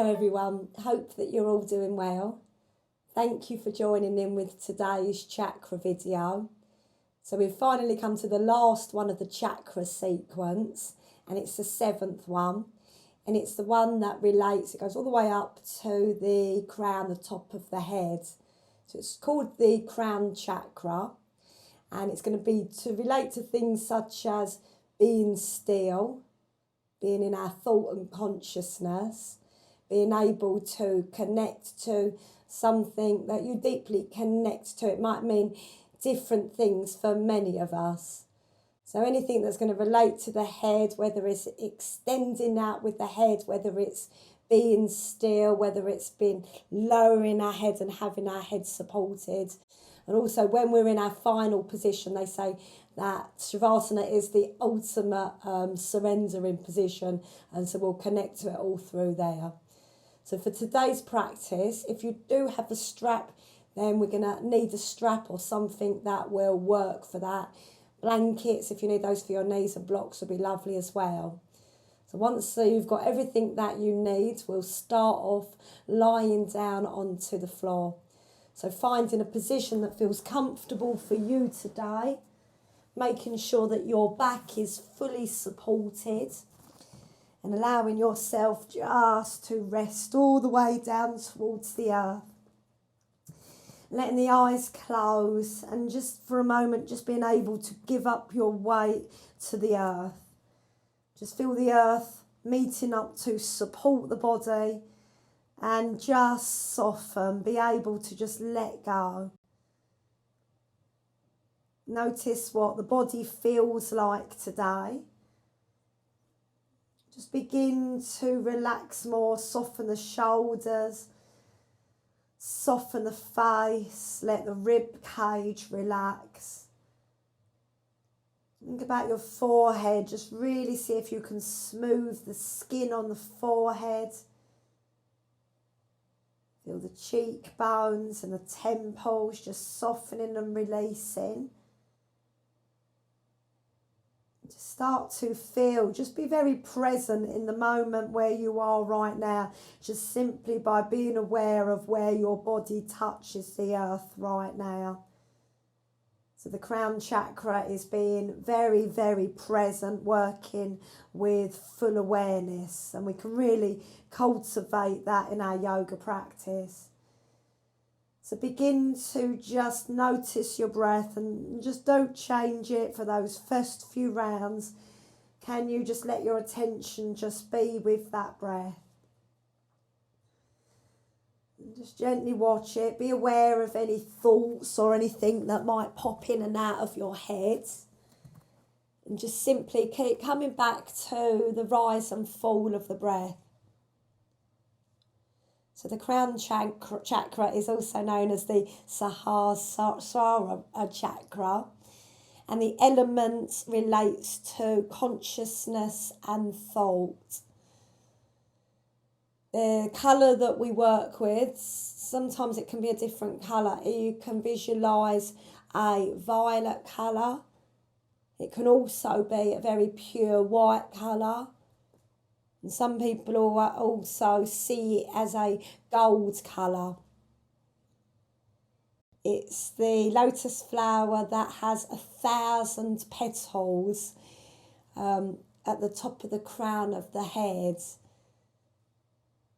Hello everyone, hope that you're all doing well. Thank you for joining in with today's chakra video. So we've finally come to the last one of the chakra sequence, and it's the 7th one, and it's the one that relates, it goes all the way up to the crown, the top of the head. So it's called the crown chakra, and it's going to be to relate to things such as being still, being in our thought and consciousness, being able to connect to something that you deeply connect to. It might mean different things for many of us. So anything that's going to relate to the head, whether it's extending out with the head, whether it's being still, whether it's been lowering our head and having our head supported. And also when we're in our final position, they say that Shavasana is the ultimate surrendering position, and so we'll connect to it all through there. So for today's practice, if you do have a strap, then we're going to need a strap or something that will work for that. Blankets, if you need those for your knees, and blocks will be lovely as well. So once you've got everything that you need, we'll start off lying down onto the floor. So finding a position that feels comfortable for you today, making sure that your back is fully supported, and allowing yourself just to rest all the way down towards the earth. Letting the eyes close, and just for a moment, just being able to give up your weight to the earth. Just feel the earth meeting up to support the body, and just soften, be able to just let go. Notice what the body feels like today. Just begin to relax more, soften the shoulders, soften the face, let the rib cage relax. Think about your forehead, just really see if you can smooth the skin on the forehead. Feel the cheekbones and the temples just softening and releasing. Just start to feel, just be very present in the moment where you are right now, just simply by being aware of where your body touches the earth right now. So the crown chakra is being very, very present, working with full awareness, and we can really cultivate that in our yoga practice. So begin to just notice your breath, and just don't change it for those first few rounds. Can you just let your attention just be with that breath? And just gently watch it. Be aware of any thoughts or anything that might pop in and out of your head. And just simply keep coming back to the rise and fall of the breath. So the crown chakra is also known as the Sahasrara Chakra, and the element relates to consciousness and thought. The colour that we work with, sometimes it can be a different colour. You can visualise a violet colour. It can also be a very pure white colour. And some people also see it as a gold colour. It's the lotus flower that has 1,000 petals at the top of the crown of the head.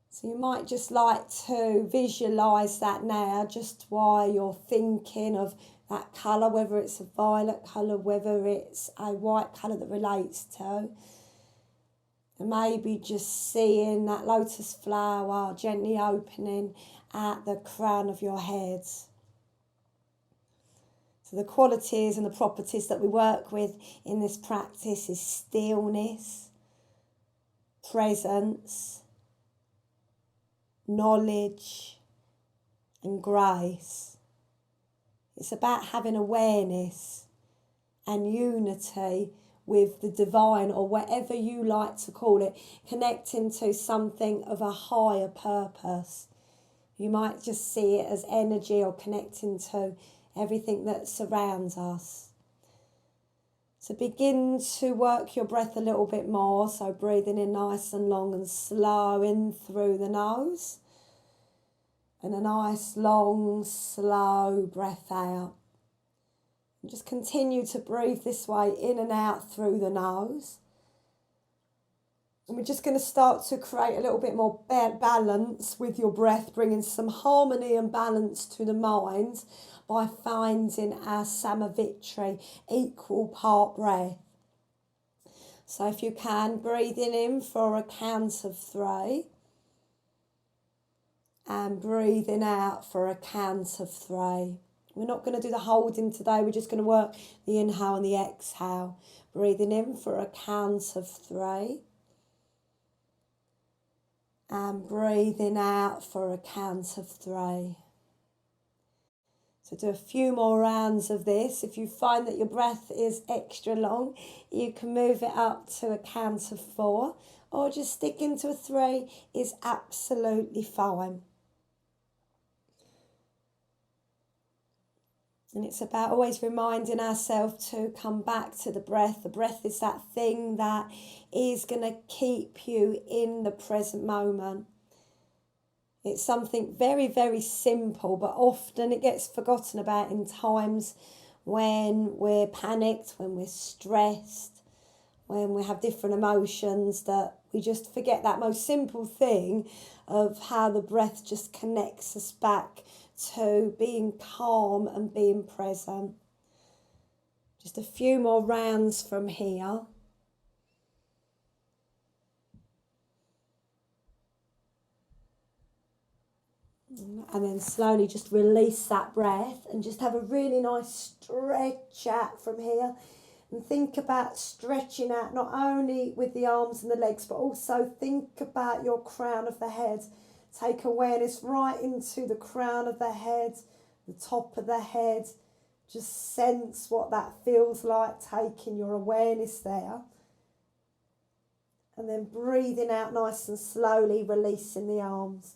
So you might just like to visualise that now, just while you're thinking of that colour, whether it's a violet colour, whether it's a white colour that relates to. And maybe just seeing that lotus flower gently opening at the crown of your head. So the qualities and the properties that we work with in this practice is stillness, presence, knowledge, and grace. It's about having awareness and unity with the divine, or whatever you like to call it, connecting to something of a higher purpose. You might just see it as energy, or connecting to everything that surrounds us. So begin to work your breath a little bit more. So breathing in nice and long and slow in through the nose. And a nice long, slow breath out. And just continue to breathe this way in and out through the nose. And we're just going to start to create a little bit more balance with your breath, bringing some harmony and balance to the mind by finding our Samavitri, equal part breath. So if you can, breathing in for a count of 3 and breathing out for a count of 3. We're not going to do the holding today, we're just going to work the inhale and the exhale. Breathing in for a count of 3 and breathing out for a count of 3. So do a few more rounds of this. If you find that your breath is extra long, you can move it up to a count of 4, or just sticking to a 3 is absolutely fine. And it's about always reminding ourselves to come back to the breath. The breath is that thing that is going to keep you in the present moment. It's something very, very simple, but often it gets forgotten about in times when we're panicked, when we're stressed, when we have different emotions, that we just forget that most simple thing of how the breath just connects us back to being calm and being present. Just a few more rounds from here. And then slowly just release that breath and just have a really nice stretch out from here. And think about stretching out not only with the arms and the legs, but also think about your crown of the head. Take awareness right into the crown of the head, the top of the head. Just sense what that feels like, taking your awareness there. And then breathing out nice and slowly, releasing the arms.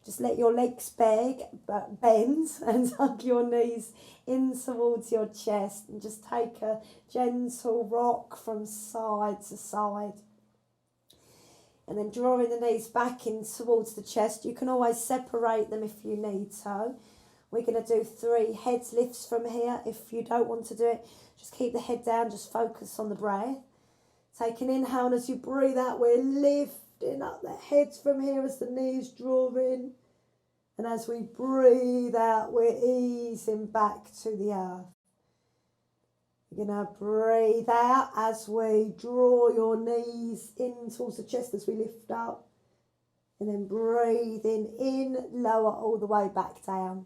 Just let your legs bend and tuck your knees in towards your chest and just take a gentle rock from side to side. And then drawing the knees back in towards the chest. You can always separate them if you need to. We're going to do 3 head lifts from here. If you don't want to do it, just keep the head down, just focus on the breath. Take an inhale, and as you breathe out, we're lifting up the head from here as the knees draw in. And as we breathe out, we're easing back to the earth. You're going to breathe out as we draw your knees in towards the chest as we lift up. And then breathing in, lower all the way back down.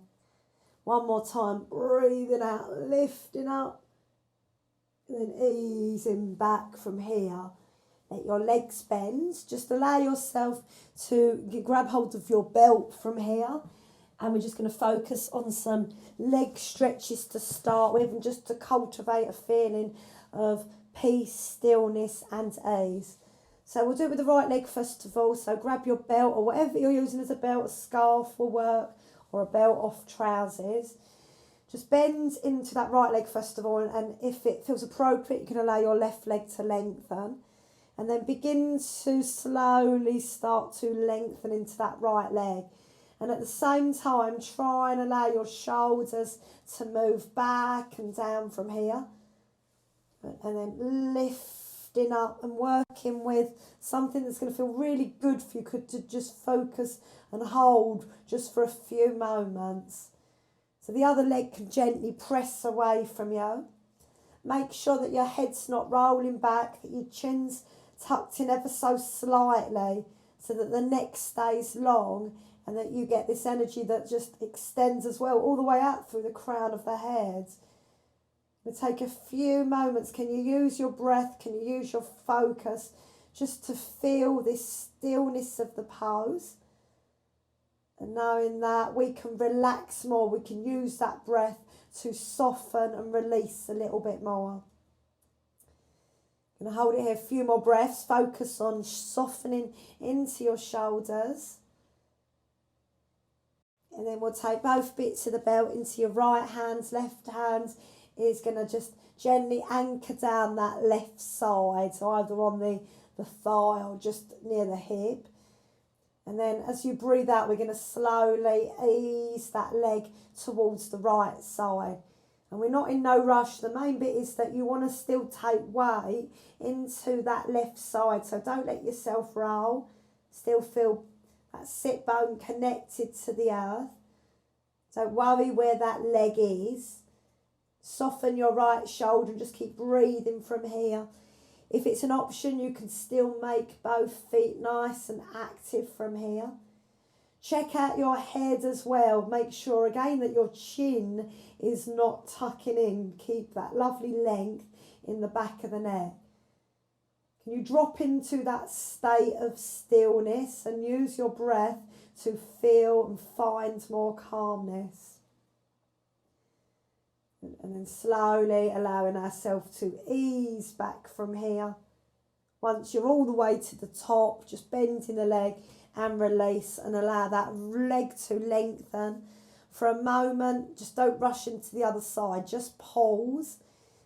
One more time, breathing out, lifting up. And then easing back from here. Let your legs bend. Just allow yourself to grab hold of your belt from here. And we're just going to focus on some leg stretches to start with, and just to cultivate a feeling of peace, stillness and ease. So we'll do it with the right leg first of all. So grab your belt or whatever you're using as a belt, a scarf will work, or a belt off trousers. Just bend into that right leg first of all, and if it feels appropriate, you can allow your left leg to lengthen. And then begin to slowly start to lengthen into that right leg. And at the same time, try and allow your shoulders to move back and down from here. And then lifting up and working with something that's going to feel really good for you. Could to just focus and hold just for a few moments. So the other leg can gently press away from you. Make sure that your head's not rolling back, that your chin's tucked in ever so slightly, so that the neck stays long and that you get this energy that just extends as well all the way out through the crown of the head. We'll take a few moments. Can you use your breath? Can you use your focus just to feel this stillness of the pose? And knowing that we can relax more, we can use that breath to soften and release a little bit more. I'm going to hold it here a few more breaths. Focus on softening into your shoulders. And then we'll take both bits of the belt into your right hands, left hands, is going to just gently anchor down that left side, so either on the thigh or just near the hip. And then as you breathe out, we're going to slowly ease that leg towards the right side. And we're not in no rush. The main bit is that you want to still take weight into that left side. So don't let yourself roll. Still feel that sit bone connected to the earth. Don't worry where that leg is. Soften your right shoulder and just keep breathing from here. If it's an option, you can still make both feet nice and active from here. Check out your head as well. Make sure again that your chin is not tucking in. Keep that lovely length in the back of the neck. Can you drop into that state of stillness and use your breath to feel and find more calmness? And then slowly allowing ourselves to ease back from here. Once you're all the way to the top, just bending the leg and release and allow that leg to lengthen. For a moment, just don't rush into the other side. Just pause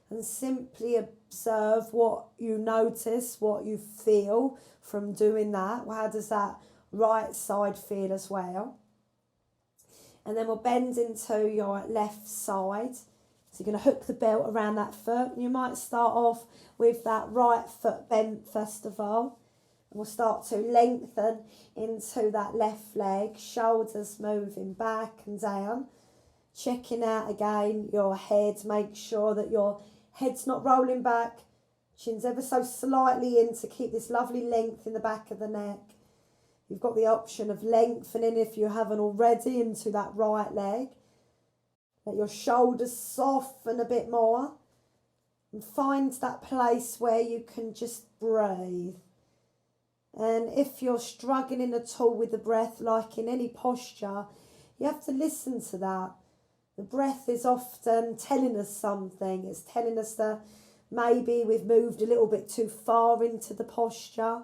and simply observe what you notice, what you feel from doing that. How does that right side feel as well? And then we'll bend into your left side. So you're going to hook the belt around that foot. You might start off with that right foot bent first of all. And we'll start to lengthen into that left leg. Shoulders moving back and down. Checking out again your head. Make sure that your head's not rolling back. Chin's ever so slightly in to keep this lovely length in the back of the neck. You've got the option of lengthening if you haven't already into that right leg. Let your shoulders soften a bit more and find that place where you can just breathe. And if you're struggling at all with the breath, like in any posture, you have to listen to that. The breath is often telling us something. It's telling us that maybe we've moved a little bit too far into the posture,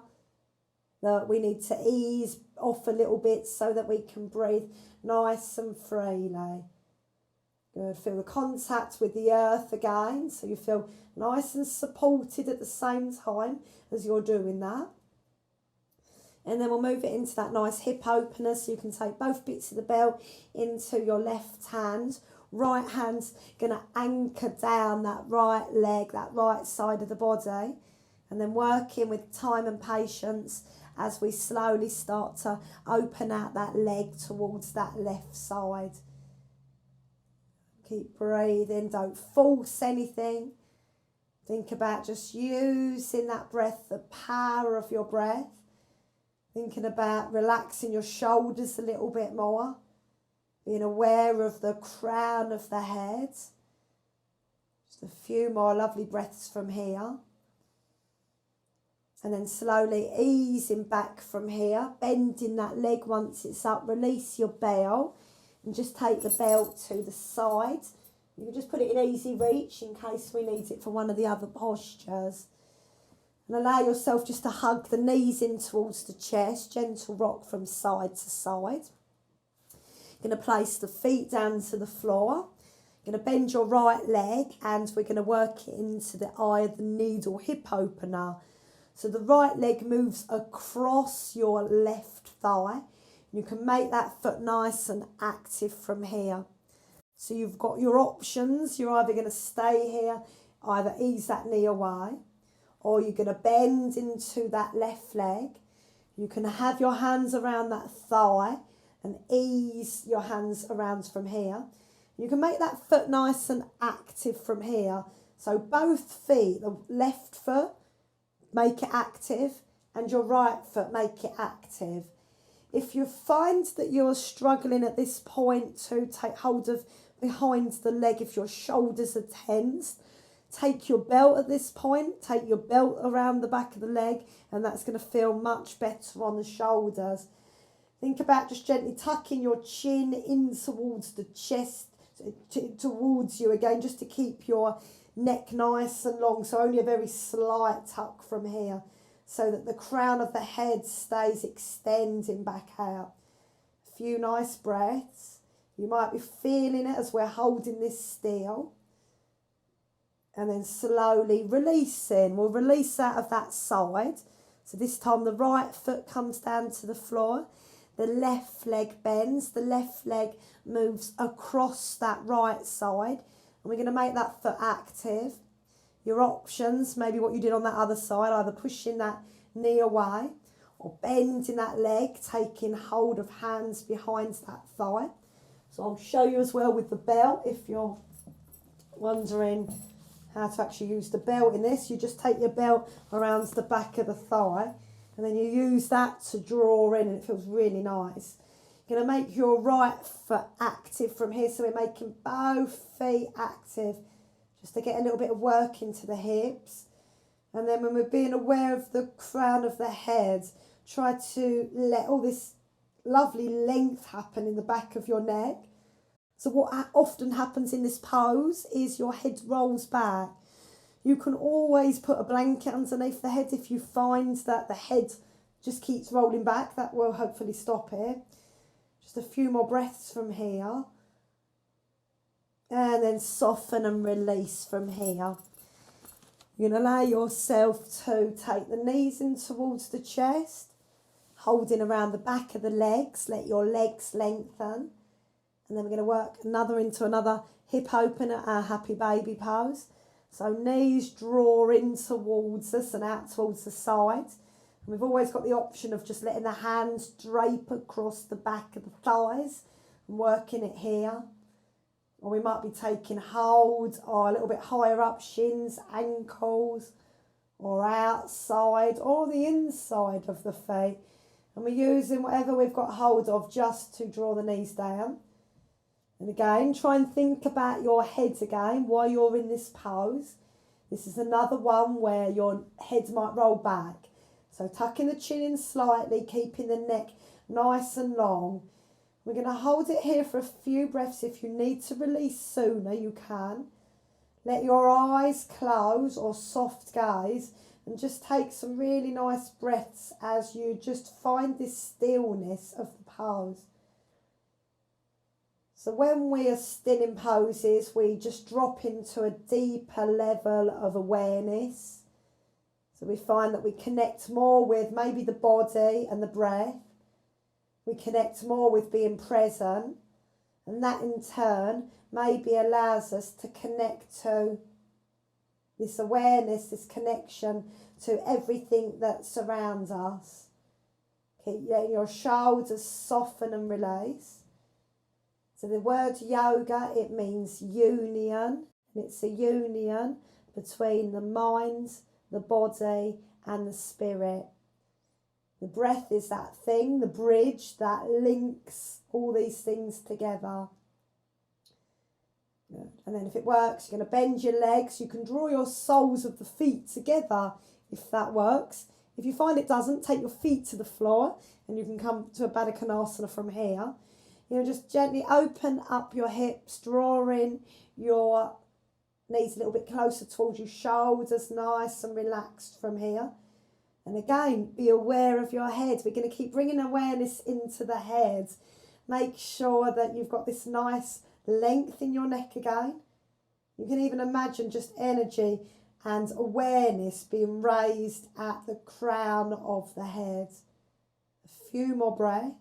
that we need to ease off a little bit so that we can breathe nice and freely. Good. Feel the contact with the earth again, so you feel nice and supported at the same time as you're doing that. And then we'll move it into that nice hip opener, so you can take both bits of the belt into your left hand. Right hand's going to anchor down that right leg, that right side of the body. And then working with time and patience as we slowly start to open out that leg towards that left side. Keep breathing, don't force anything. Think about just using that breath, the power of your breath. Thinking about relaxing your shoulders a little bit more. Being aware of the crown of the head. Just a few more lovely breaths from here. And then slowly easing back from here. Bending that leg once it's up. Release your belt. And just take the belt to the side. You can just put it in easy reach in case we need it for one of the other postures. And allow yourself just to hug the knees in towards the chest. Gentle rock from side to side. You're going to place the feet down to the floor. You're going to bend your right leg and we're going to work it into the eye of the needle hip opener. So the right leg moves across your left thigh. You can make that foot nice and active from here. So you've got your options. You're either going to stay here, either ease that knee away, or you're going to bend into that left leg. You can have your hands around that thigh and ease your hands around from here. You can make that foot nice and active from here. So both feet, the left foot, make it active, and your right foot, make it active. If you find that you're struggling at this point to take hold of behind the leg, if your shoulders are tense, take your belt at this point, take your belt around the back of the leg, and that's going to feel much better on the shoulders. Think about just gently tucking your chin in towards the chest, towards you again, just to keep your neck nice and long, so only a very slight tuck from here, so that the crown of the head stays extending back out. A few nice breaths. You might be feeling it as we're holding this still. And then slowly releasing. We'll release out of that side. So this time the right foot comes down to the floor. The left leg bends. The left leg moves across that right side. And we're going to make that foot active. Your options, maybe what you did on that other side, either pushing that knee away or bending that leg, taking hold of hands behind that thigh. So I'll show you as well with the belt if you're wondering how to actually use the belt in this. You just take your belt around the back of the thigh and then you use that to draw in, and it feels really nice. You're going to make your right foot active from here, so we're making both feet active just to get a little bit of work into the hips. And then when we're being aware of the crown of the head, try to let all this lovely length happen in the back of your neck. So what often happens in this pose is your head rolls back. You can always put a blanket underneath the head if you find that the head just keeps rolling back. That will hopefully stop it. Just a few more breaths from here. And then soften and release from here. You're going to allow yourself to take the knees in towards the chest, holding around the back of the legs. Let your legs lengthen. And then we're going to work into another hip opener, our happy baby pose. So knees draw in towards us and out towards the sides. And we've always got the option of just letting the hands drape across the back of the thighs and working it here. Or we might be taking hold or a little bit higher up, shins, ankles, or outside or the inside of the feet. And we're using whatever we've got hold of just to draw the knees down. And again, try and think about your head again while you're in this pose. This is another one where your head might roll back. So tucking the chin in slightly, keeping the neck nice and long. We're going to hold it here for a few breaths. If you need to release sooner, you can. Let your eyes close or soft gaze and just take some really nice breaths as you just find this stillness of the pose. So when we are still in poses, we just drop into a deeper level of awareness. So we find that we connect more with maybe the body and the breath. We connect more with being present. And that in turn maybe allows us to connect to this awareness, this connection to everything that surrounds us. Keep letting your shoulders soften and release. So the word yoga, it means union, and it's a union between the mind, the body and the spirit. The breath is that thing, the bridge that links all these things together. Good. And then if it works, you're going to bend your legs. You can draw your soles of the feet together if that works. If you find it doesn't, take your feet to the floor and you can come to a Baddha Konasana from here. You know, just gently open up your hips, drawing your knees a little bit closer towards your shoulders, nice and relaxed from here. And again, be aware of your head. We're going to keep bringing awareness into the head. Make sure that you've got this nice length in your neck again. You can even imagine just energy and awareness being raised at the crown of the head. A few more breaths.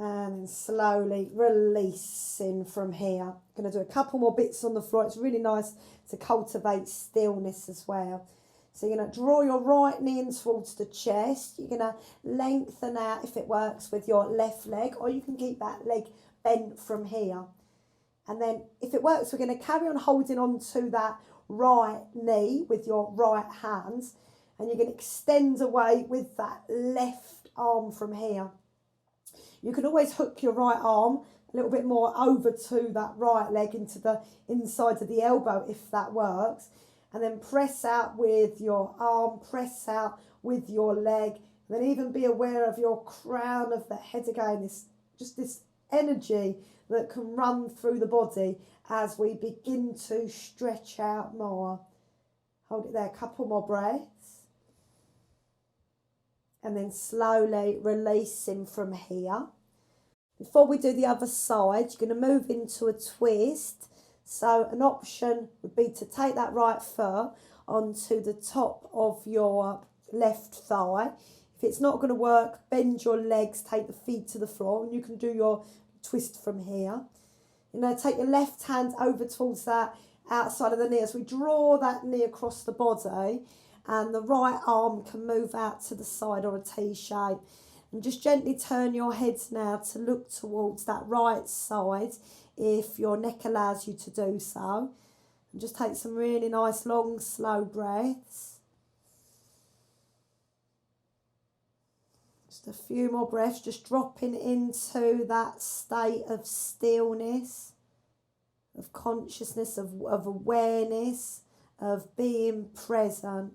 And slowly releasing from here. I'm going to do a couple more bits on the floor. It's really nice to cultivate stillness as well. So you're going to draw your right knee in towards the chest. You're going to lengthen out, if it works, with your left leg, or you can keep that leg bent from here. And then if it works, we're going to carry on holding on to that right knee with your right hands. And you're going to extend away with that left arm from here. You can always hook your right arm a little bit more over to that right leg into the inside of the elbow if that works. And then press out with your arm, press out with your leg. And then even be aware of your crown of the head again. This energy that can run through the body as we begin to stretch out more. Hold it there, a couple more breaths. And then slowly releasing from here. Before we do the other side, you're going to move into a twist. So an option would be to take that right foot onto the top of your left thigh. If it's not going to work, bend your legs, take the feet to the floor, and you can do your twist from here. You're going to take your left hand over towards that outside of the knee as we draw that knee across the body, and the right arm can move out to the side or a T shape. And just gently turn your head now to look towards that right side if your neck allows you to do so. And just take some really nice long slow breaths. Just a few more breaths, just dropping into that state of stillness, of consciousness, of awareness, of being present.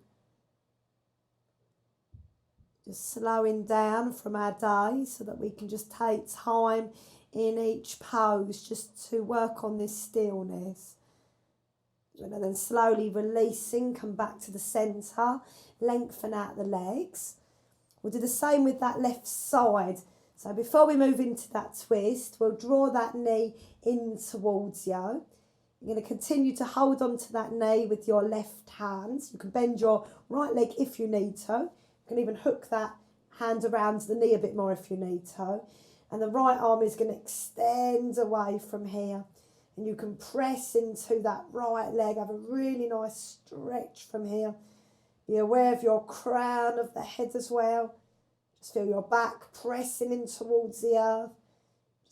Just slowing down from our day so that we can just take time in each pose just to work on this stillness. And then slowly releasing, come back to the centre, lengthen out the legs. We'll do the same with that left side. So before we move into that twist, we'll draw that knee in towards you. You're going to continue to hold on to that knee with your left hand. You can bend your right leg if you need to. You can even hook that hand around the knee a bit more if you need to. And the right arm is going to extend away from here. And you can press into that right leg. Have a really nice stretch from here. Be aware of your crown of the head as well. Just feel your back pressing in towards the earth.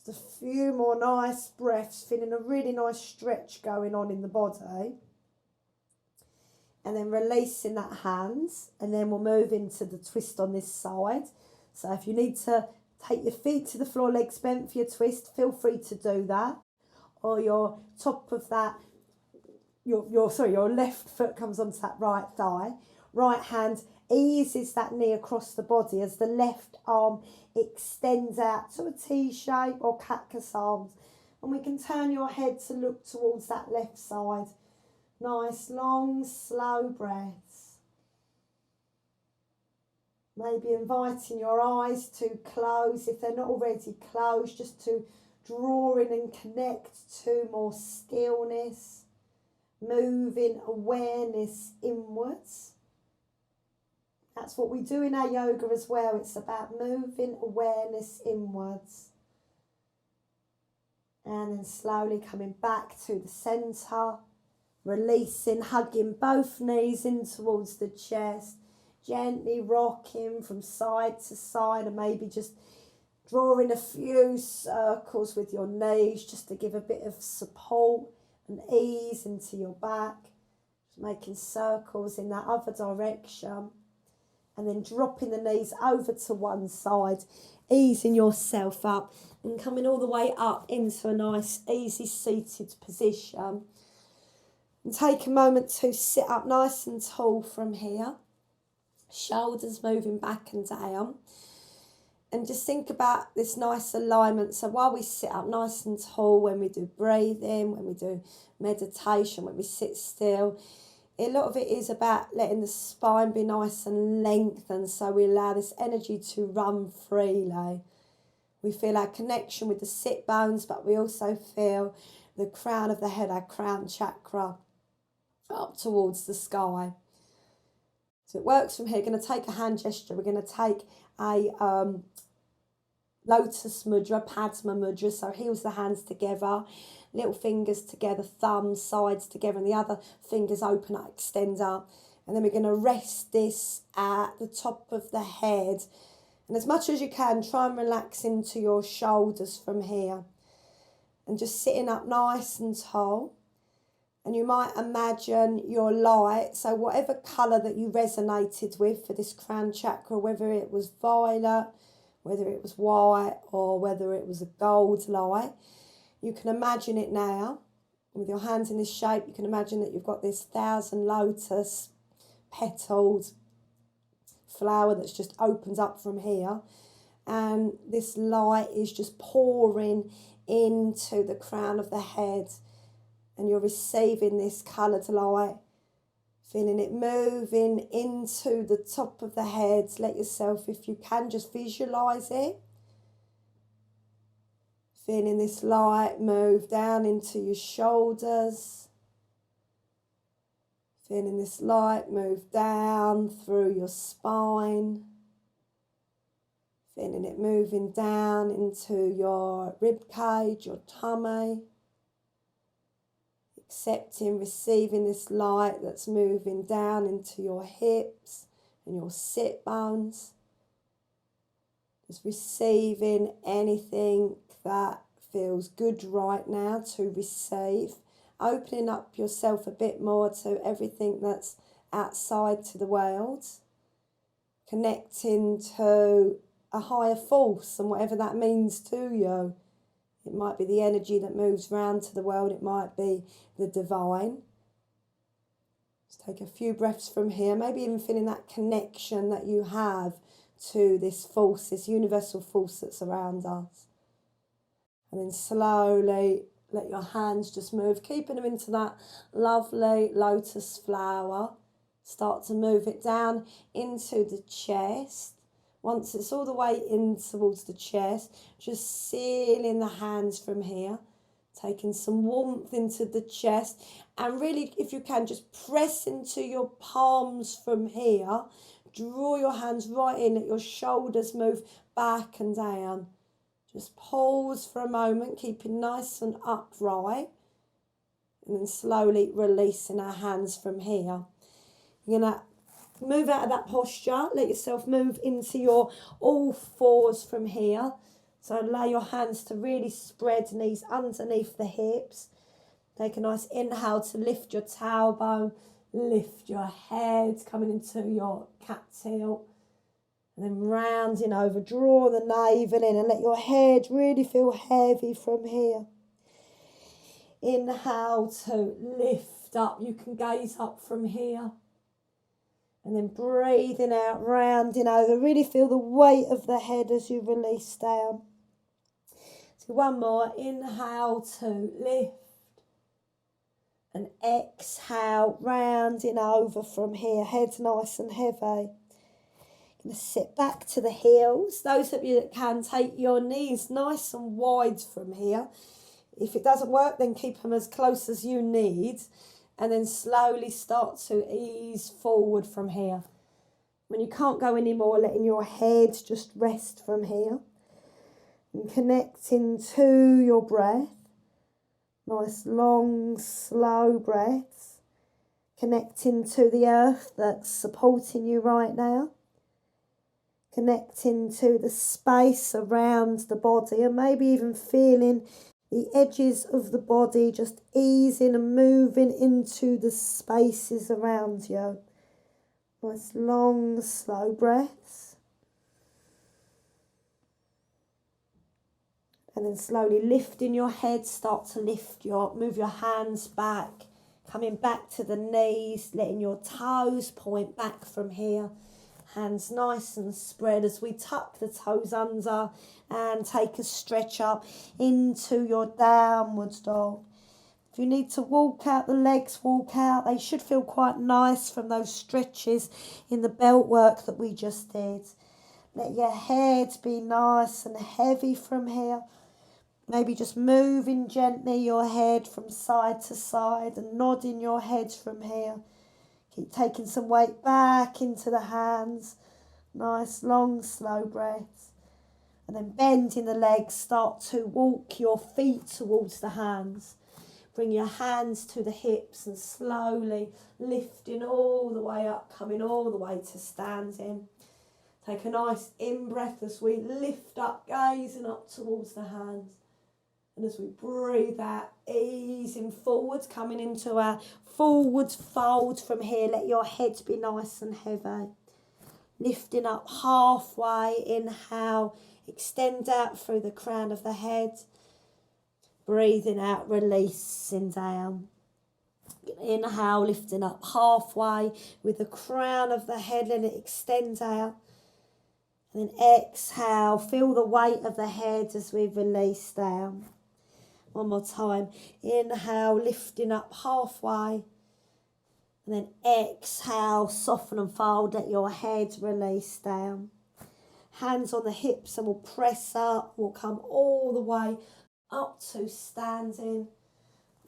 Just a few more nice breaths, feeling a really nice stretch going on in the body. And then releasing that hands, and then we'll move into the twist on this side. So if you need to take your feet to the floor, legs bent for your twist, feel free to do that. Or your top of that, your left foot comes onto that right thigh. Right hand eases that knee across the body as the left arm extends out to a T shape or cactus arms. And we can turn your head to look towards that left side. Nice, long, slow breaths. Maybe inviting your eyes to close if they're not already closed, just to draw in and connect to more stillness. Moving awareness inwards. That's what we do in our yoga as well. It's about moving awareness inwards. And then slowly coming back to the centre. Releasing, hugging both knees in towards the chest. Gently rocking from side to side, and maybe just drawing a few circles with your knees just to give a bit of support and ease into your back. Just making circles in that other direction. And then dropping the knees over to one side, easing yourself up and coming all the way up into a nice, easy seated position. And take a moment to sit up nice and tall from here. Shoulders moving back and down. And just think about this nice alignment. So while we sit up nice and tall, when we do breathing, when we do meditation, when we sit still, a lot of it is about letting the spine be nice and lengthened, so we allow this energy to run freely. We feel our connection with the sit bones, but we also feel the crown of the head, our crown chakra, up towards the sky. So it works from here. We're going to take a hand gesture. We're going to take a lotus mudra, Padma mudra, so heels the hands together, little fingers together, thumbs, sides together, and the other fingers open up, extend up. And then we're going to rest this at the top of the head. And as much as you can, try and relax into your shoulders from here. And just sitting up nice and tall. And you might imagine your light, so whatever colour that you resonated with for this crown chakra, whether it was violet, whether it was white, or whether it was a gold light, you can imagine it now. With your hands in this shape, you can imagine that you've got this 1,000 lotus petaled flower that's just opened up from here. And this light is just pouring into the crown of the head. And you're receiving this coloured light, feeling it moving into the top of the head. Let yourself, if you can, just visualise it. Feeling this light move down into your shoulders. Feeling this light move down through your spine. Feeling it moving down into your rib cage, your tummy. Accepting, receiving this light that's moving down into your hips and your sit bones. Just receiving anything that feels good right now to receive. Opening up yourself a bit more to everything that's outside to the world. Connecting to a higher force and whatever that means to you. It might be the energy that moves round to the world. It might be the divine. Just take a few breaths from here. Maybe even feeling that connection that you have to this force, this universal force that's around us. And then slowly let your hands just move, keeping them into that lovely lotus flower. Start to move it down into the chest. Once it's all the way in towards the chest, just sealing the hands from here. Taking some warmth into the chest. And really, if you can, just press into your palms from here. Draw your hands right in, let your shoulders move back and down. Just pause for a moment, keeping nice and upright. And then slowly releasing our hands from here. You're going to move out of that posture. Let yourself move into your all fours from here. So allow your hands to really spread, knees underneath the hips. Take a nice inhale to lift your tailbone. Lift your head, coming into your cat tilt. And then rounding over, draw the navel in and let your head really feel heavy from here. Inhale to lift up. You can gaze up from here. And then breathing out, rounding over. Really feel the weight of the head as you release down. So one more. Inhale to lift. And exhale, rounding over from here. Head nice and heavy. Going to sit back to the heels. Those of you that can, take your knees nice and wide from here. If it doesn't work, then keep them as close as you need. And then slowly start to ease forward from here. When you can't go anymore, letting your head just rest from here. And connecting to your breath. Nice, long, slow breaths. Connecting to the earth that's supporting you right now. Connecting to the space around the body and maybe even feeling the edges of the body just easing and moving into the spaces around you. Nice, long, slow breaths. And then slowly lifting your head, start to move your hands back, coming back to the knees, letting your toes point back from here. Hands nice and spread as we tuck the toes under and take a stretch up into your downward dog. If you need to walk out the legs, walk out. They should feel quite nice from those stretches in the belt work that we just did. Let your head be nice and heavy from here. Maybe just moving gently your head from side to side and nodding your head from here. Keep taking some weight back into the hands. Nice, long, slow breaths. And then bending the legs, start to walk your feet towards the hands. Bring your hands to the hips and slowly lifting all the way up, coming all the way to standing. Take a nice in-breath as we lift up, gazing up towards the hands. And as we breathe out, easing forwards, coming into our forward fold from here. Let your head be nice and heavy. Lifting up halfway, inhale, extend out through the crown of the head. Breathing out, releasing down. Inhale, lifting up halfway with the crown of the head, let it extend out. And then exhale, feel the weight of the head as we release down. One more time. Inhale, lifting up halfway. And then exhale, soften and fold, let your head release down. Hands on the hips and we'll press up. We'll come all the way up to standing.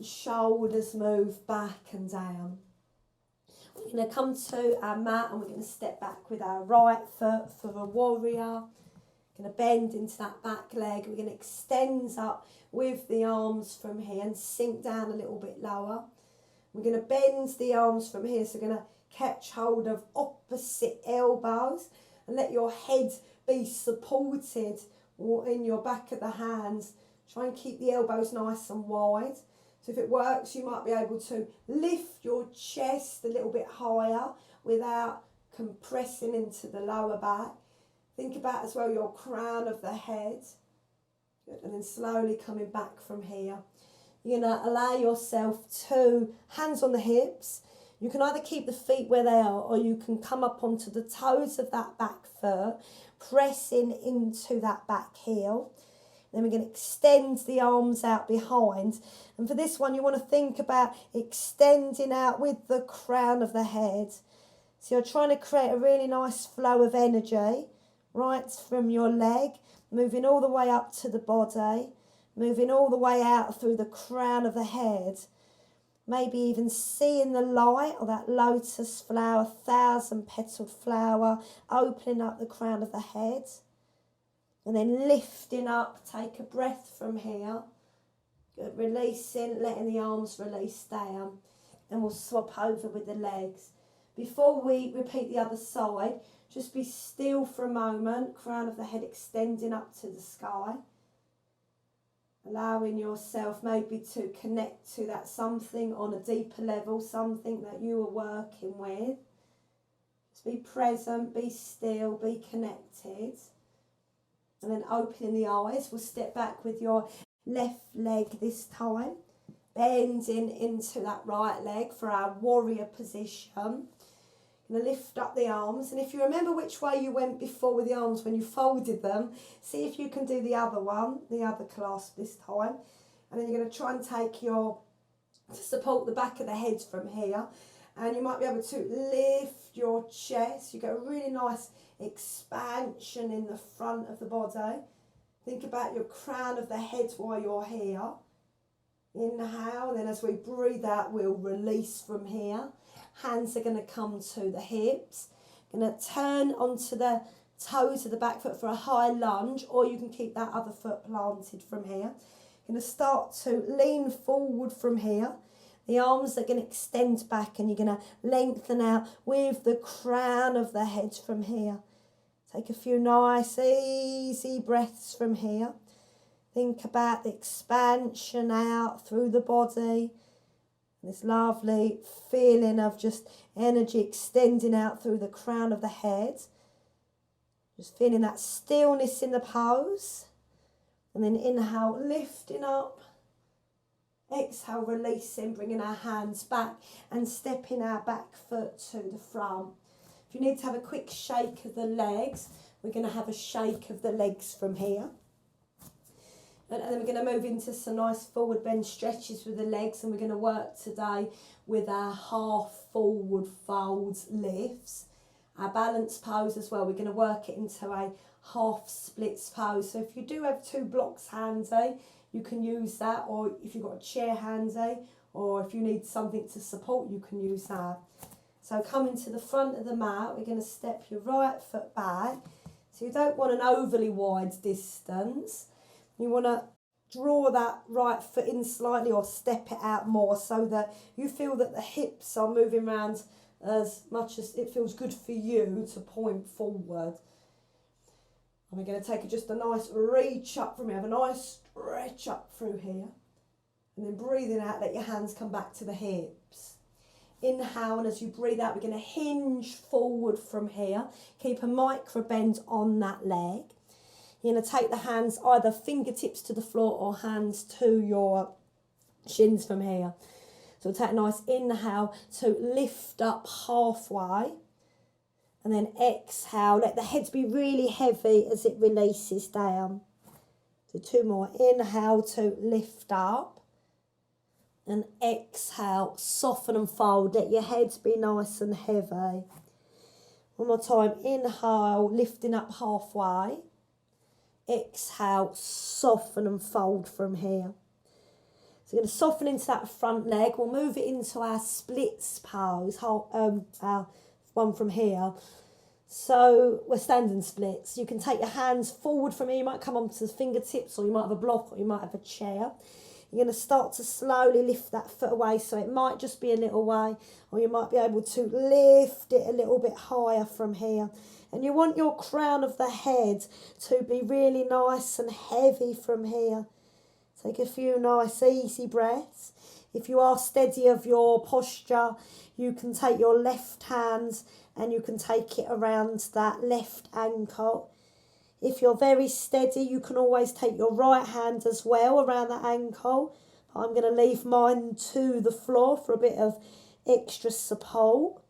Shoulders move back and down. We're going to come to our mat and we're going to step back with our right foot for a warrior. We're going to bend into that back leg. We're going to extend up with the arms from here and sink down a little bit lower. We're going to bend the arms from here, so we're going to catch hold of opposite elbows and let your head be supported in your back of the hands. Try and keep the elbows nice and wide. So if it works, you might be able to lift your chest a little bit higher without compressing into the lower back. Think about as well your crown of the head. Good. And then slowly coming back from here. You're going to allow yourself to hands on the hips. You can either keep the feet where they are or you can come up onto the toes of that back foot, pressing into that back heel. Then we're going to extend the arms out behind. And for this one, you want to think about extending out with the crown of the head. So you're trying to create a really nice flow of energy right from your leg, moving all the way up to the body, moving all the way out through the crown of the head. Maybe even seeing the light or that lotus flower, 1,000-petaled flower, opening up the crown of the head. And then lifting up, take a breath from here. Good, releasing, letting the arms release down. And we'll swap over with the legs. Before we repeat the other side, just be still for a moment. Crown of the head extending up to the sky. Allowing yourself maybe to connect to that something on a deeper level, something that you are working with. Just be present, be still, be connected. And then opening the eyes, we'll step back with your left leg this time. Bending into that right leg for our warrior position. Going to lift up the arms. And if you remember which way you went before with the arms when you folded them, see if you can do the other one, the other clasp this time. And then you're going to try and take to support the back of the head from here. And you might be able to lift your chest. You get a really nice expansion in the front of the body. Think about your crown of the head while you're here. Inhale, and then as we breathe out, we'll release from here. Hands are going to come to the hips. Going to turn onto the toes of the back foot for a high lunge, or you can keep that other foot planted from here. Going to start to lean forward from here. The arms are going to extend back and you're going to lengthen out with the crown of the head from here. Take a few nice, easy breaths from here. Think about the expansion out through the body. This lovely feeling of just energy extending out through the crown of the head. Just feeling that stillness in the pose. And then inhale, lifting up. Exhale, releasing, bringing our hands back and stepping our back foot to the front. If you need to have a quick shake of the legs, we're going to have a shake of the legs from here. And then we're going to move into some nice forward bend stretches with the legs, and we're going to work today with our half forward folds lifts. Our balance pose as well, we're going to work it into a half splits pose. So if you do have two blocks handy, you can use that, or if you've got a chair handy, or if you need something to support, you can use that. So coming to the front of the mat, we're going to step your right foot back. So you don't want an overly wide distance. You want to draw that right foot in slightly or step it out more so that you feel that the hips are moving around as much as it feels good for you to point forward. And we're going to take just a nice reach up from here, have a nice stretch up through here. And then breathing out, let your hands come back to the hips. Inhale, and as you breathe out, we're going to hinge forward from here. Keep a micro bend on that leg. You're going to take the hands either fingertips to the floor or hands to your shins from here. So we'll take a nice inhale to lift up halfway. And then exhale, let the head be really heavy as it releases down. So two more. Inhale to lift up. And exhale, soften and fold. Let your head be nice and heavy. One more time. Inhale, lifting up halfway. exhale, soften and fold from here. So we're going to soften into that front leg. We'll move it into our splits pose, our one from here. So we're standing splits. You can take your hands forward from here. You might come onto the fingertips, or you might have a block, or you might have a chair. You're going to start to slowly lift that foot away. So it might just be a little way, or you might be able to lift it a little bit higher from here. And you want your crown of the head to be really nice and heavy from here. Take a few nice easy breaths. If you are steady of your posture, you can take your left hand and you can take it around that left ankle. If you're very steady, you can always take your right hand as well around that ankle. I'm going to leave mine to the floor for a bit of extra support.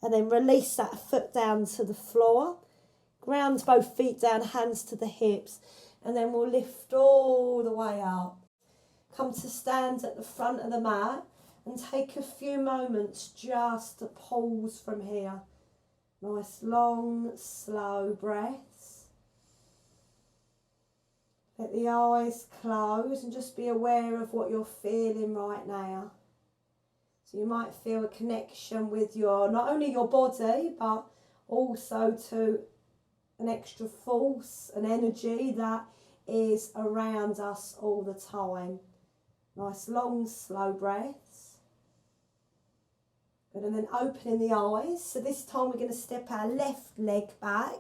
And then release that foot down to the floor. Ground both feet down, hands to the hips. And then we'll lift all the way up. Come to stand at the front of the mat and take a few moments just to pause from here. Nice long, slow breaths. Let the eyes close and just be aware of what you're feeling right now. So you might feel a connection with not only your body, but also to an extra force, an energy that is around us all the time. Nice long, slow breaths. Good, and then opening the eyes. So this time we're going to step our left leg back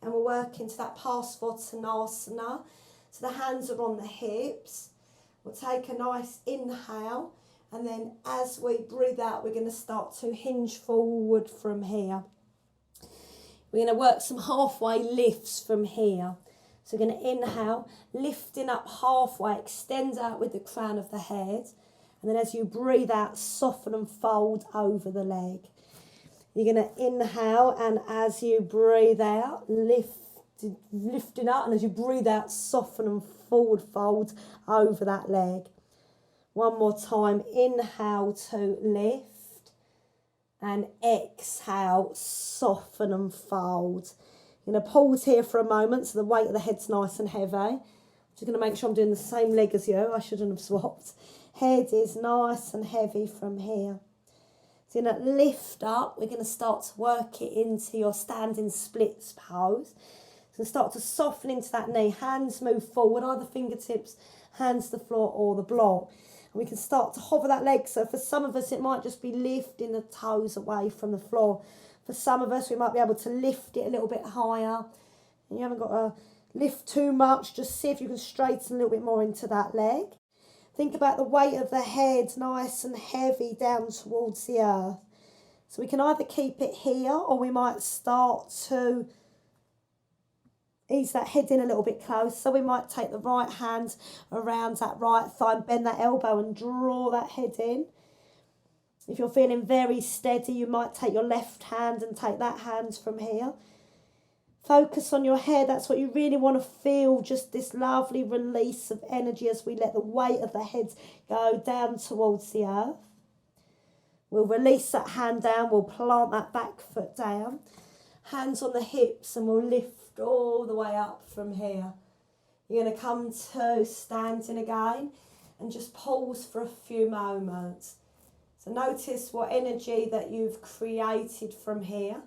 and we'll work into that Sahasrara. So the hands are on the hips. We'll take a nice inhale, and then as we breathe out, we're going to start to hinge forward from here. We're going to work some halfway lifts from here. So we're going to inhale, lifting up halfway, extend out with the crown of the head. And then as you breathe out, soften and fold over the leg. You're going to inhale, and as you breathe out, lifting up. And as you breathe out, soften and forward fold over that leg. One more time, inhale to lift. And exhale, soften and fold. I'm going to pause here for a moment so the weight of the head's nice and heavy. I'm just going to make sure I'm doing the same leg as you. I shouldn't have swapped. Head is nice and heavy from here. So you're going to lift up. We're going to start to work it into your standing splits pose. So start to soften into that knee. Hands move forward, either fingertips, hands to the floor or the block. And we can start to hover that leg. So for some of us, it might just be lifting the toes away from the floor. For some of us, we might be able to lift it a little bit higher. And you haven't got to lift too much. Just see if you can straighten a little bit more into that leg. Think about the weight of the head, nice and heavy down towards the earth. So we can either keep it here, or we might start to ease that head in a little bit close. So we might take the right hand around that right thigh and bend that elbow and draw that head in. If you're feeling very steady, you might take your left hand and take that hand from here. Focus on your head. That's what you really want to feel, just this lovely release of energy as we let the weight of the head go down towards the earth. We'll release that hand down. We'll plant that back foot down. Hands on the hips, and we'll lift all the way up from here. You're going to come to standing again and just pause for a few moments. So notice what energy that you've created from here.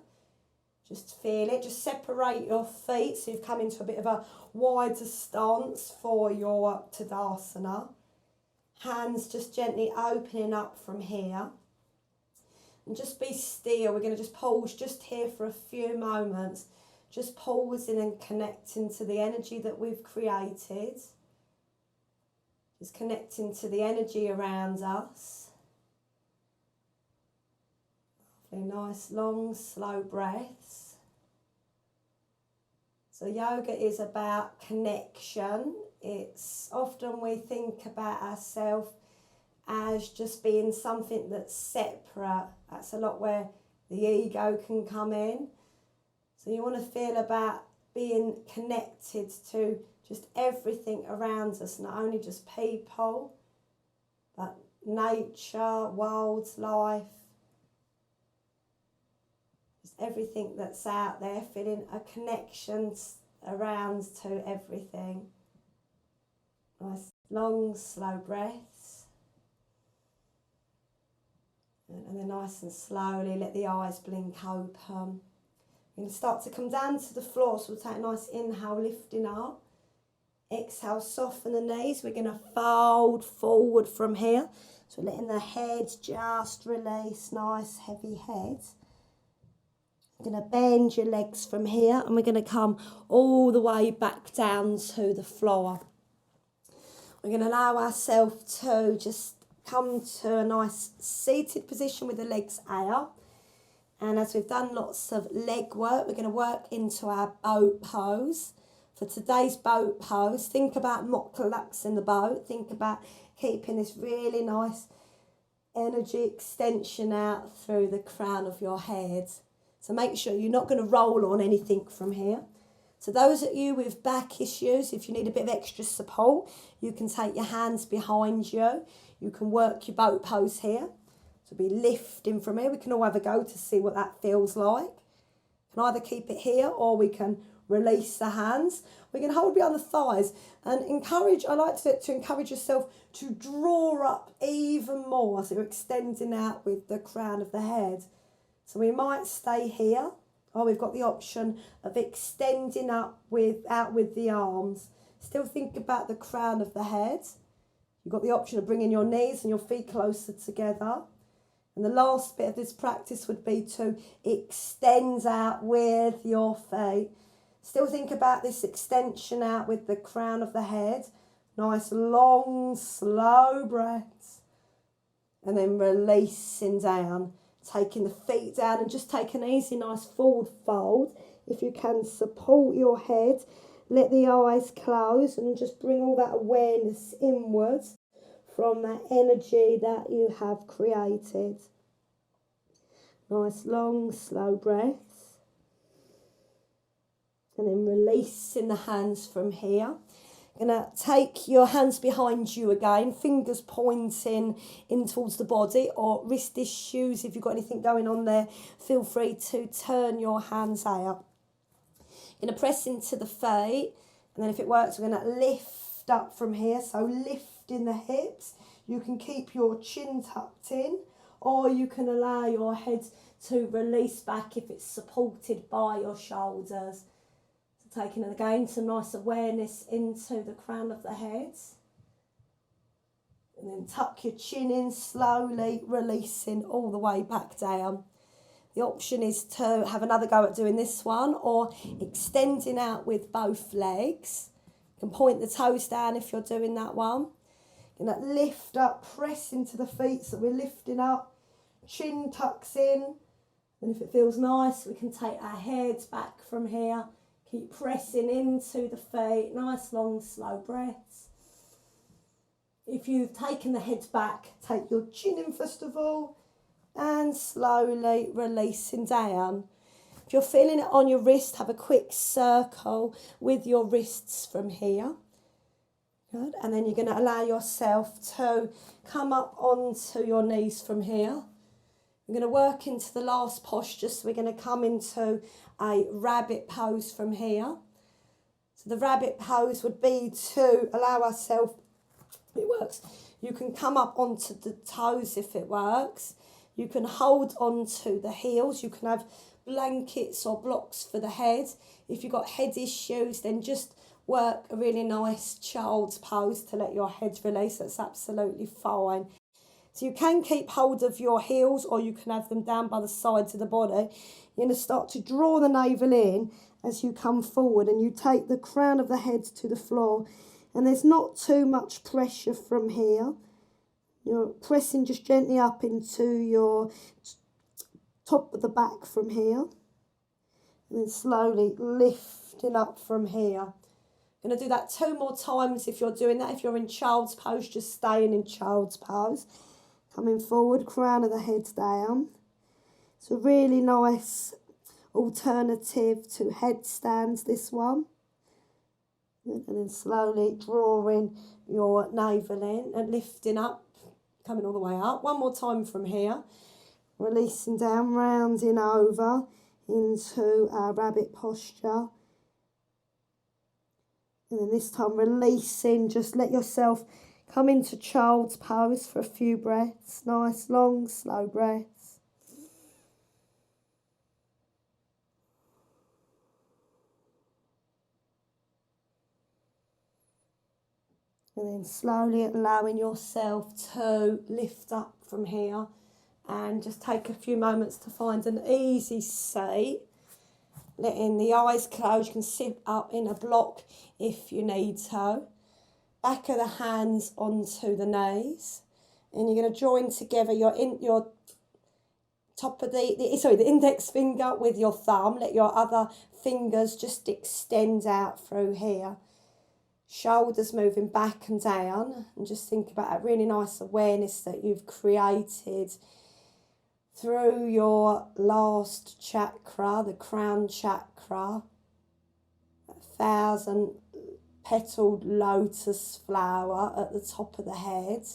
Just feel it. Just separate your feet so you've come into a bit of a wider stance for your Tadasana. Hands just gently opening up from here. And just be still. We're going to just pause just here for a few moments. Just pausing and connecting to the energy that we've created. Just connecting to the energy around us. Nice, long, slow breaths. So yoga is about connection. It's often we think about ourselves as just being something that's separate. That's a lot where the ego can come in. So you want to feel about being connected to just everything around us, not only just people, but nature, wildlife. Everything that's out there, feeling a connection around to everything. Nice long slow breaths. And then nice and slowly let the eyes blink open. We're going to start to come down to the floor, so we'll take a nice inhale, lifting up. Exhale, soften the knees. We're going to fold forward from here. So letting the head just release, nice heavy head. You're going to bend your legs from here, and we're going to come all the way back down to the floor. We're going to allow ourselves to just come to a nice seated position with the legs out. And as we've done lots of leg work, we're going to work into our boat pose. For today's boat pose, think about not collapsing the boat. Think about keeping this really nice energy extension out through the crown of your head. So make sure you're not going to roll on anything from here. So those of you with back issues, if you need a bit of extra support, you can take your hands behind you. You can work your boat pose here. So be lifting from here. We can all have a go to see what that feels like. You can either keep it here or we can release the hands. We can hold behind the thighs and I like to encourage yourself to draw up even more. So you're extending out with the crown of the head. So we might stay here. Or we've got the option of extending out with the arms. Still think about the crown of the head. You've got the option of bringing your knees and your feet closer together. And the last bit of this practice would be to extend out with your feet. Still think about this extension out with the crown of the head. Nice, long, slow breaths. And then releasing down. Taking the feet down and just take an easy, nice forward fold. If you can, support your head. Let the eyes close and just bring all that awareness inwards from that energy that you have created. Nice, long, slow breaths. And then releasing the hands from here. Going to take your hands behind you again, fingers pointing in towards the body, or wrist issues. If you've got anything going on there, feel free to turn your hands out. You're going to press into the feet, and then if it works, we're going to lift up from here. So lifting the hips. You can keep your chin tucked in, or you can allow your head to release back if it's supported by your shoulders. Taking again some nice awareness into the crown of the head. And then tuck your chin in, slowly releasing all the way back down. The option is to have another go at doing this one or extending out with both legs. You can point the toes down if you're doing that one. You're going to lift up, press into the feet so we're lifting up. Chin tucks in. And if it feels nice, we can take our heads back from here. Keep pressing into the feet, nice long slow breaths. If you've taken the head back, take your chin in first of all and slowly releasing down. If you're feeling it on your wrist, have a quick circle with your wrists from here. Good. And then you're going to allow yourself to come up onto your knees from here. We're going to work into the last posture, so we're going to come into a rabbit pose from here. So the rabbit pose would be to allow ourselves, it works, you can come up onto the toes if it works. You can hold onto the heels. You can have blankets or blocks for the head. If you've got head issues, then just work a really nice child's pose to let your head release. That's absolutely fine. So you can keep hold of your heels or you can have them down by the sides of the body. You're going to start to draw the navel in as you come forward and you take the crown of the head to the floor. And there's not too much pressure from here. You're pressing just gently up into your top of the back from here. And then slowly lifting up from here. I'm going to do that 2 more times if you're doing that. If you're in child's pose, just staying in child's pose. Coming forward, crown of the head down. It's a really nice alternative to headstands, this one. And then slowly drawing your navel in and lifting up, coming all the way up. 1 more time from here. Releasing down, rounding over into our rabbit posture. And then this time releasing, just let yourself come into child's pose for a few breaths. Nice, long, slow breaths. And then slowly allowing yourself to lift up from here and just take a few moments to find an easy seat. Letting the eyes close, you can sit up in a block if you need to. Back of the hands onto the knees. And you're going to join together your top of the index finger with your thumb. Let your other fingers just extend out through here. Shoulders moving back and down. And just think about a really nice awareness that you've created through your last chakra, the crown chakra, 1,000-petaled lotus flower at the top of the head.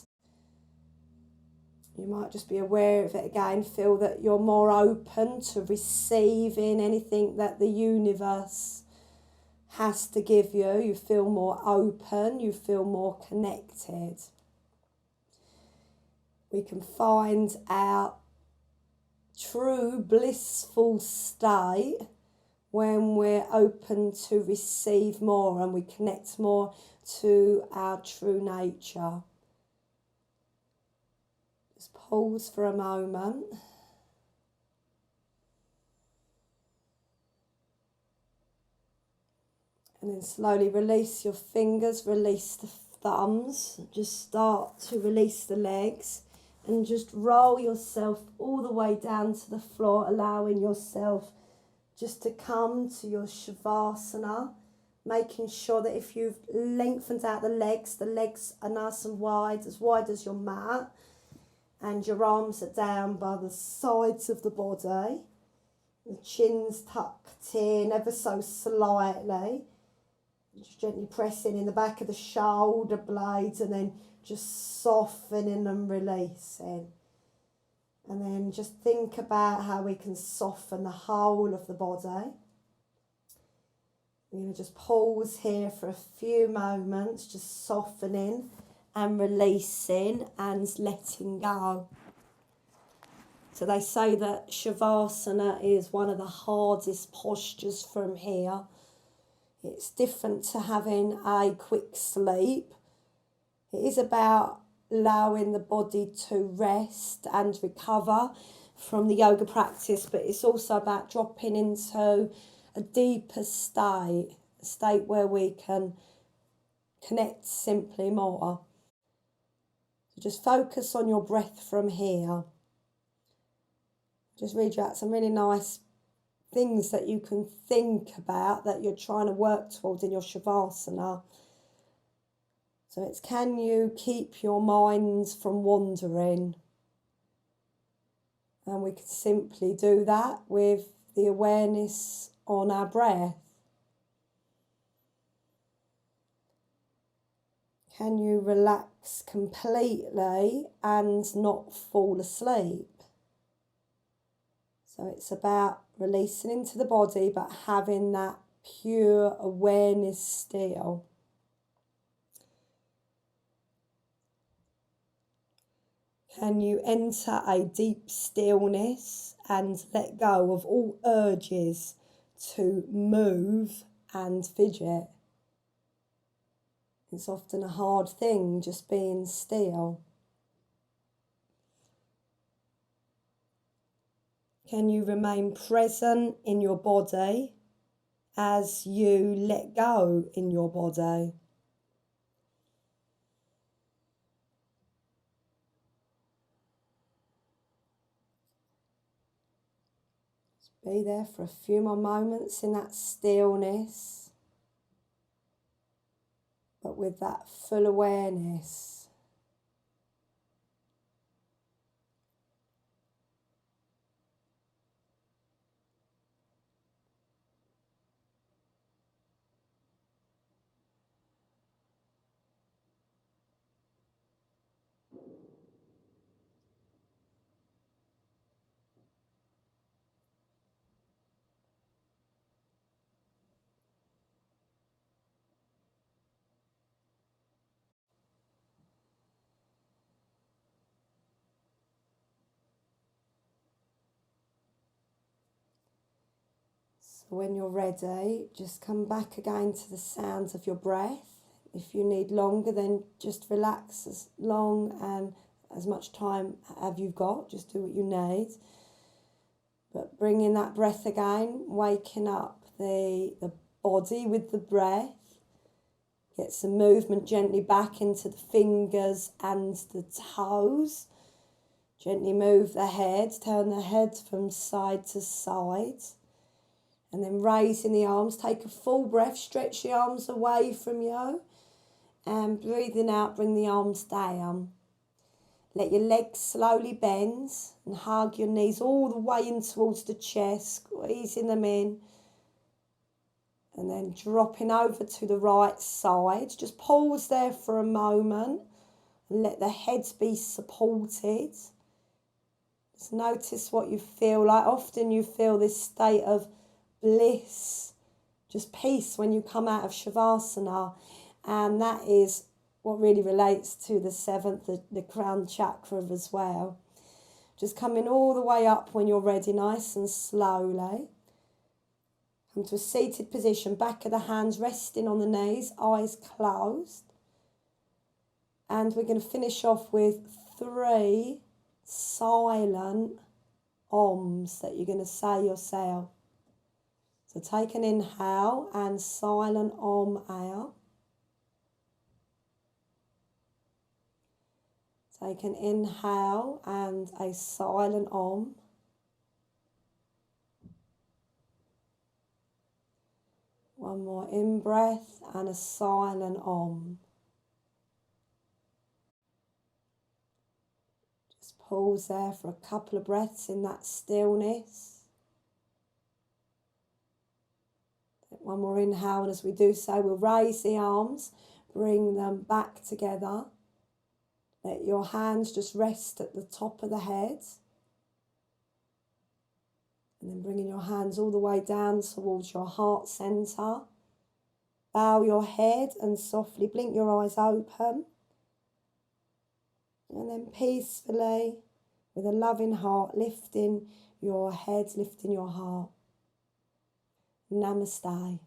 You might just be aware of it again, feel that you're more open to receiving anything that the universe has to give you. You feel more open, you feel more connected. We can find our true blissful state when we're open to receive more and we connect more to our true nature. Just pause for a moment. And then slowly release your fingers, release the thumbs. Just start to release the legs. And just roll yourself all the way down to the floor, allowing yourself just to come to your Shavasana, making sure that if you've lengthened out the legs are nice and wide as your mat, and your arms are down by the sides of the body. The chin's tucked in ever so slightly. Just gently pressing in the back of the shoulder blades and then just softening and releasing. And then just think about how we can soften the whole of the body. We're going to just pause here for a few moments, just softening and releasing and letting go. So they say that Shavasana is one of the hardest postures from here. It's different to having a quick sleep. It is about allowing the body to rest and recover from the yoga practice, but it's also about dropping into a deeper state, a state where we can connect simply more. So just focus on your breath from here. Just read you out some really nice things that you can think about that you're trying to work towards in your Shavasana. So it's, can you keep your minds from wandering? And we could simply do that with the awareness on our breath. Can you relax completely and not fall asleep? So it's about releasing into the body, but having that pure awareness still. Can you enter a deep stillness and let go of all urges to move and fidget? It's often a hard thing, just being still. Can you remain present in your body as you let go in your body? Be there for a few more moments in that stillness, but with that full awareness. So when you're ready, just come back again to the sounds of your breath. If you need longer, then just relax as long and as much time have you got. Just do what you need. But bring in that breath again, waking up the body with the breath. Get some movement gently back into the fingers and the toes. Gently move the head, turn the head from side to side. And then raising the arms, take a full breath, stretch the arms away from you. And breathing out, bring the arms down. Let your legs slowly bend and hug your knees all the way in towards the chest, squeezing them in. And then dropping over to the right side. Just pause there for a moment and let the head be supported. Just notice what you feel like. Often you feel this state of bliss, just peace when you come out of Shavasana. And that is what really relates to the seventh, the crown chakra as well. Just coming all the way up when you're ready, nice and slowly. Come to a seated position, back of the hands resting on the knees, eyes closed. And we're going to finish off with 3 silent Oms that you're going to say yourself. So take an inhale and silent Om out. Take an inhale and a silent Om. One more in-breath and a silent Om. Just pause there for a couple of breaths in that stillness. One more inhale, and as we do so, we'll raise the arms, bring them back together. Let your hands just rest at the top of the head. And then bringing your hands all the way down towards your heart centre. Bow your head and softly blink your eyes open. And then peacefully, with a loving heart, lifting your head, lifting your heart. Namaste.